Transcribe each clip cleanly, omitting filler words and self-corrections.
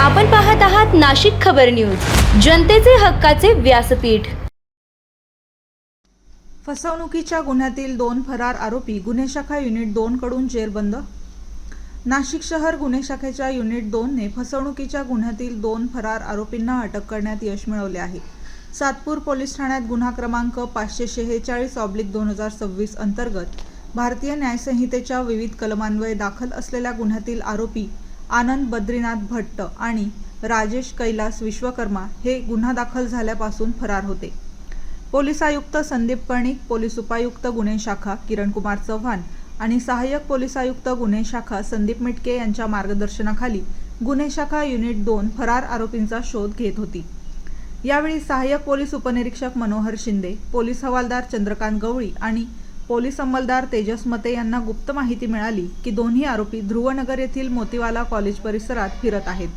आपण पाहत आहात नाशिक खबर न्यूज, जनतेचे हक्काचे व्यासपीठ। फसवणुकीच्या गुन्ह्यातील 2 फरार आरोपी गुन्हे शाखा युनिट 2 कडून जेरबंद। नाशिक शहर गुन्हे शाखेच्या युनिट 2 ने फसवणुकीच्या गुन्ह्यातील 2 फरार आरोपींना अटक करण्यात यश मिळवले आहे। सातपूर पोलीस ठाण्यात गुन्हा क्रमांक 546/2026 अंतर्गत भारतीय न्यायसंहितेच्या विविध कलमान्वये दाखल असलेल्या गुन्ह्यातील आरोपी आनंद बद्रीनाथ भट्ट आणि राजेश कैलास विश्वकर्मा हे गुन्हा दाखल झाल्यापासून फरार होते। पोलीस आयुक्त संदीप कर्णिक, पोलीस उपायुक्त गुन्हे शाखा किरणकुमार चव्हाण आणि सहाय्यक पोलीस आयुक्त गुन्हे शाखा संदीप मिटके यांच्या मार्गदर्शनाखाली गुन्हे शाखा युनिट 2 फरार आरोपींचा शोध घेत होती। यावेळी सहाय्यक पोलीस उपनिरीक्षक मनोहर शिंदे, पोलीस हवालदार चंद्रकांत गवळी आणि पोलीस अंमलदार तेजस मते यांना गुप्त माहिती मिळाली की दोन्ही आरोपी ध्रुवनगर येथील मोतीवाला कॉलेज परिसरात फिरत आहेत।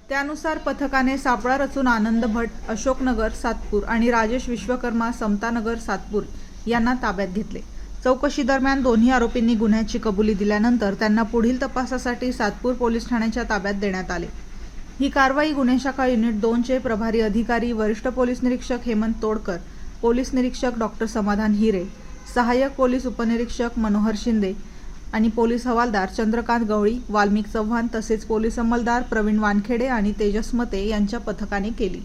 त्यानुसार पथकाने सापळा रचून आनंद भट्ट, अशोकनगर सातपूर आणि राजेश विश्वकर्मा, समतानगर सातपूर यांना ताब्यात घेतले। चौकशी दरम्यान दोन्ही आरोपींनी गुन्ह्याची कबुली दिल्यानंतर त्यांना पुढील तपासासाठी सातपूर पोलीस ठाण्याच्या ताब्यात देण्यात आले। ही कारवाई गुन्हे शाखा युनिट 2 चे प्रभारी अधिकारी वरिष्ठ पोलीस निरीक्षक हेमंत तोडकर, पोलीस निरीक्षक डॉक्टर समाधान हिरे, सहाय्यक पोलीस उपनिरीक्षक मनोहर शिंदे आणि पोलीस हवालदार चंद्रकांत गवळी, वाल्मिक चव्हाण तसेच पोलीस अंमलदार प्रवीण वानखेडे आणि तेजस मते यांच्या पथकाने केली।